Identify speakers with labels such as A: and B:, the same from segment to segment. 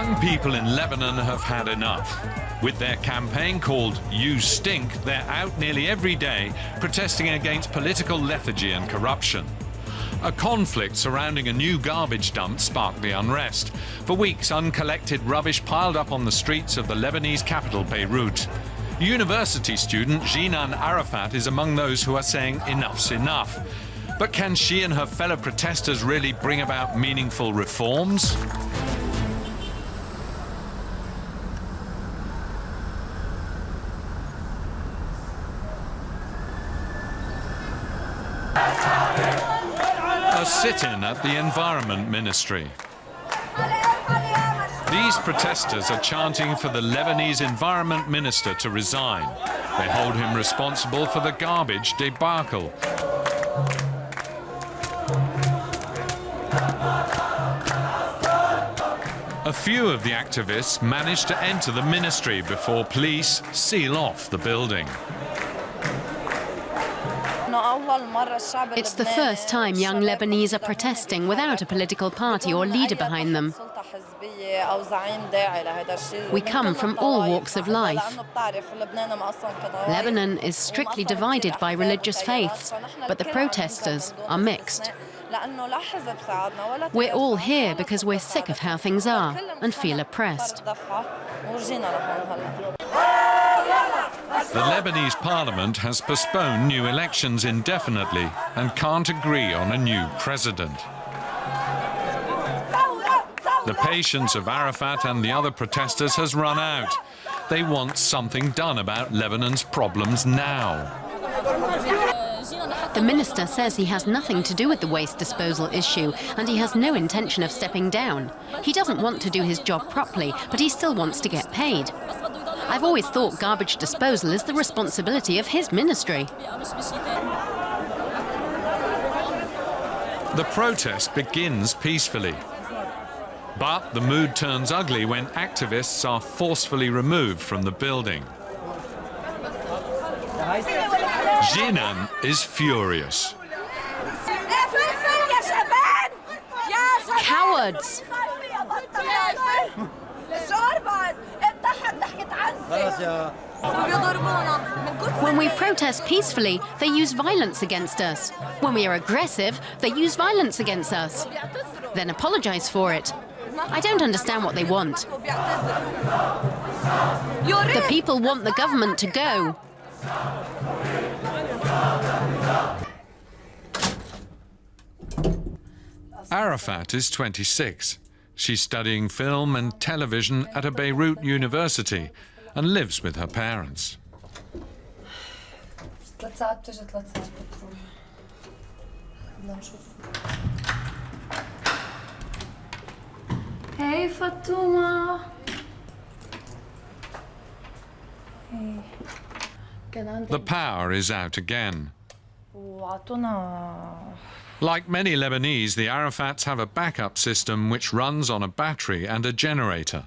A: Young people in Lebanon have had enough. With their campaign called You Stink, they're out nearly every day protesting against political lethargy and corruption. A conflict surrounding a new garbage dump sparked the unrest. For weeks, uncollected rubbish piled up on the streets of the Lebanese capital, Beirut. University student Jinan Arafat is among those who are saying enough's enough. But can she and her fellow protesters really bring about meaningful reforms? A sit-in at the Environment Ministry. These protesters are chanting for the Lebanese Environment Minister to resign. They hold him responsible for the garbage debacle. A few of the activists managed to enter the ministry before police seal off the building.
B: It's the first time young Lebanese are protesting without a political party or leader behind them. We come from all walks of life. Lebanon is strictly divided by religious faiths, but the protesters are mixed. We're all here because we're sick of how things are and feel oppressed.
A: The Lebanese parliament has postponed new elections indefinitely and can't agree on a new president. The patience of Arafat and the other protesters has run out. They want something done about Lebanon's problems now.
B: The minister says he has nothing to do with the waste disposal issue and he has no intention of stepping down. He doesn't want to do his job properly, but he still wants to get paid. I've always thought garbage disposal is the responsibility of his ministry.
A: The protest begins peacefully. But the mood turns ugly when activists are forcefully removed from the building. Jinan is furious.
B: Cowards! When we protest peacefully, they use violence against us. When we are aggressive, they use violence against us. Then apologize for it. I don't understand what they want. The people want the government to go.
A: Arafat is 26. She's studying film and television at a Beirut university and lives with her parents.
C: Hey, Fatuma. Hey.
A: The power is out again. Like many Lebanese, the Arafats have a backup system which runs on a battery and a generator.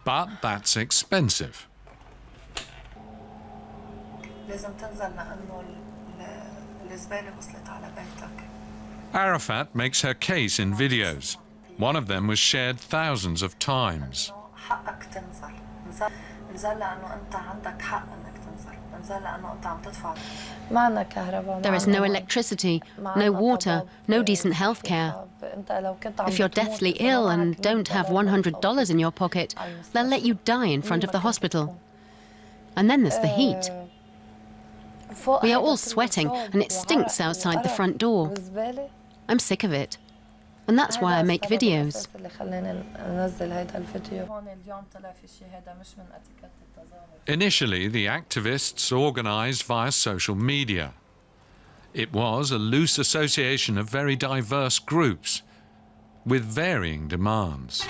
A: But that's expensive. Arafat makes her case in videos. One of them was shared thousands of times.
B: There is no electricity, no water, no decent health care. If you're deathly ill and don't have $100 in your pocket, they'll let you die in front of the hospital. And then there's the heat. We are all sweating and it stinks outside the front door. I'm sick of it. And that's why I make videos.
A: Initially, the activists organized via social media. It was a loose association of very diverse groups with varying demands.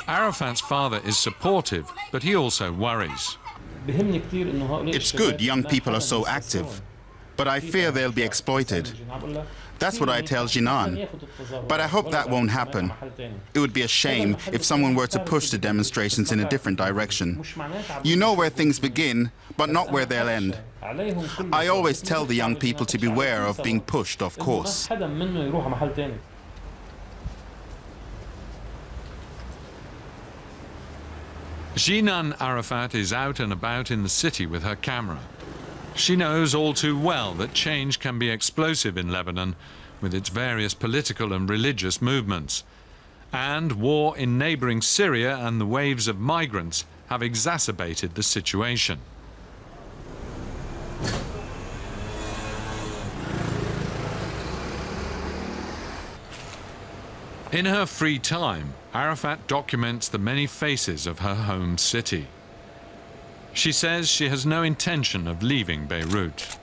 A: Arafat's father is supportive, but he also worries.
D: It's good young people are so active, but I fear they'll be exploited. That's what I tell Jinan. But I hope that won't happen. It would be a shame if someone were to push the demonstrations in a different direction. You know where things begin, but not where they'll end. I always tell the young people to beware of being pushed off course.
A: Jinan Arafat is out and about in the city with her camera. She knows all too well that change can be explosive in Lebanon with its various political and religious movements. And war in neighboring Syria and the waves of migrants have exacerbated the situation. In her free time, Arafat documents the many faces of her home city. She says she has no intention of leaving Beirut.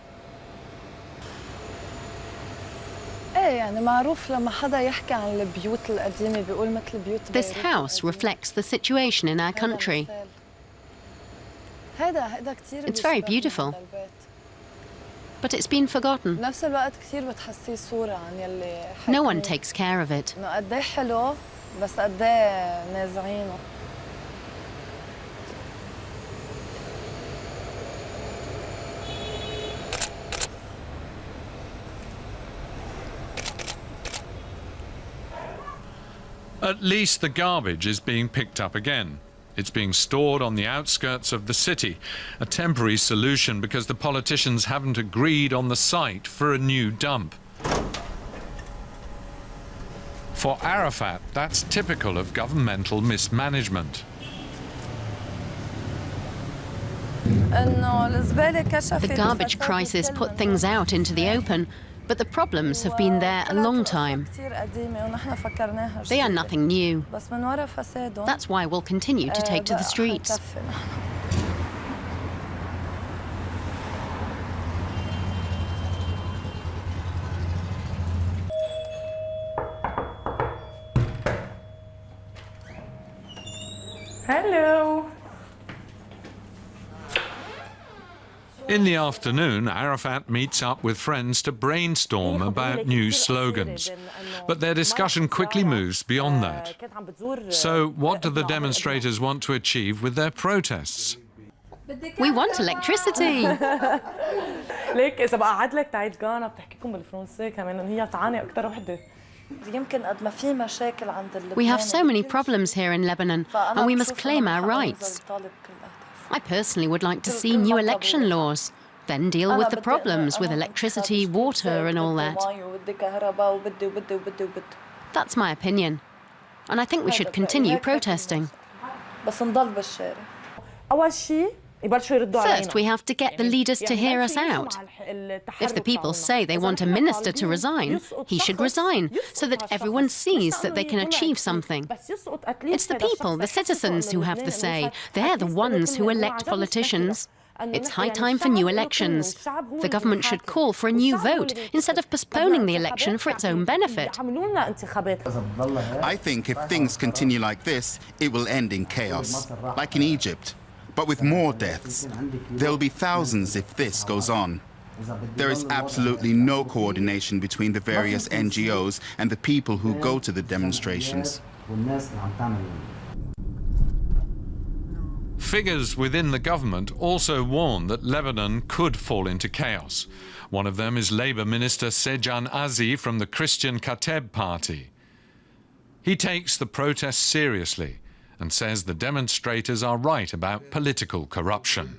B: This house reflects the situation in our country. It's very beautiful, but it's been forgotten. No one takes care of it.
A: At least the garbage is being picked up again. It's being stored on the outskirts of the city, a temporary solution because the politicians haven't agreed on the site for a new dump. For Arafat, that's typical of governmental mismanagement.
B: The garbage crisis put things out into the open, but the problems have been there a long time. They are nothing new. That's why we'll continue to take to the streets.
C: Hello.
A: In the afternoon, Arafat meets up with friends to brainstorm about new slogans. But their discussion quickly moves beyond that. So what do the demonstrators want to achieve with their protests?
B: We want electricity.
C: ليك إذا بقى عدلك تعيد غانا بتحكيكم بالفرنسي كمان إن هي تعاني أكتر وحدة.
B: We have so many problems here in Lebanon, and we must claim our rights. I personally would like to see new election laws, then deal with the problems with electricity, water and all that. That's my opinion, and I think we should continue protesting. First, we have to get the leaders to hear us out. If the people say they want a minister to resign, he should resign, so that everyone sees that they can achieve something. It's the people, the citizens, who have the say. They're the ones who elect politicians. It's high time for new elections. The government should call for a new vote instead of postponing the election for its own benefit.
D: I think if things continue like this, it will end in chaos, like in Egypt. But with more deaths. There will be thousands if this goes on. There is absolutely no coordination between the various NGOs and the people who go to the demonstrations.
A: Figures within the government also warn that Lebanon could fall into chaos. One of them is Labour Minister Sejan Azi from the Christian Kateb party. He takes the protests seriously and says the demonstrators are right about political corruption.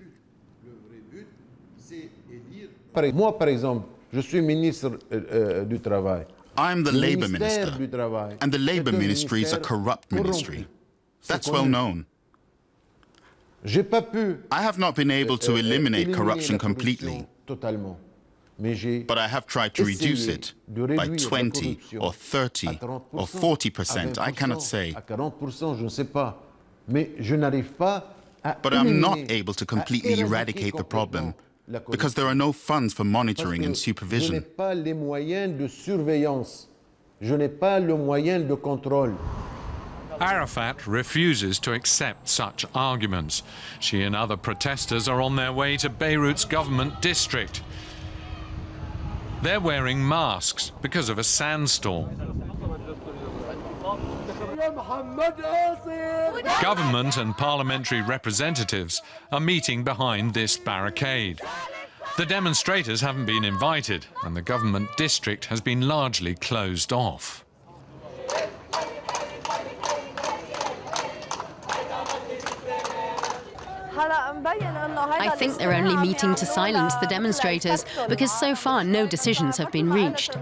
E: Moi, par exemple, je suis ministre du Travail.
D: I'm the Labour Minister, and the Labour Ministry is a corrupt ministry. That's well known. I have not been able to eliminate corruption completely, but I have tried to reduce it by 20 or 30 or 40%, I cannot say. But I'm not able to completely eradicate the problem because there are no funds for monitoring and supervision.
A: Arafat refuses to accept such arguments. She and other protesters are on their way to Beirut's government district. They're wearing masks because of a sandstorm. Government and parliamentary representatives are meeting behind this barricade. The demonstrators haven't been invited, and the government district has been largely closed off.
B: I think they're only meeting to silence the demonstrators, because so far no decisions have been reached.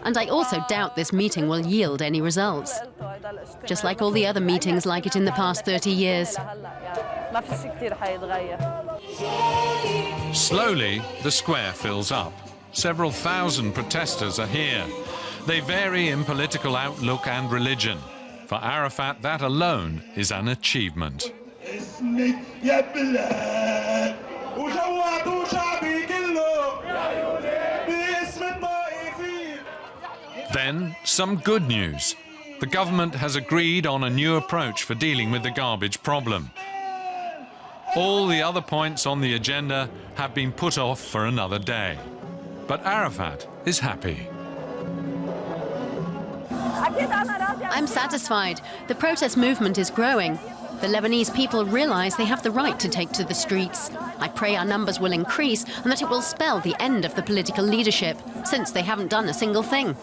B: And I also doubt this meeting will yield any results, just like all the other meetings like it in the past 30 years.
A: Slowly, the square fills up. Several thousand protesters are here. They vary in political outlook and religion. For Arafat, that alone is an achievement. Then, some good news. The government has agreed on a new approach for dealing with the garbage problem. All the other points on the agenda have been put off for another day. But Arafat is happy.
B: I'm satisfied. The protest movement is growing. The Lebanese people realize they have the right to take to the streets. I pray our numbers will increase and that it will spell the end of the political leadership, since they haven't done a single thing.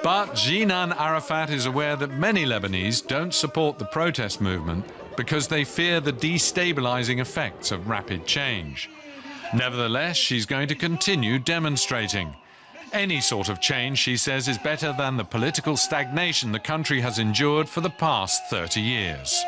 A: But Jinan Arafat is aware that many Lebanese don't support the protest movement because they fear the destabilizing effects of rapid change. Nevertheless, she's going to continue demonstrating. Any sort of change, she says, is better than the political stagnation the country has endured for the past 30 years.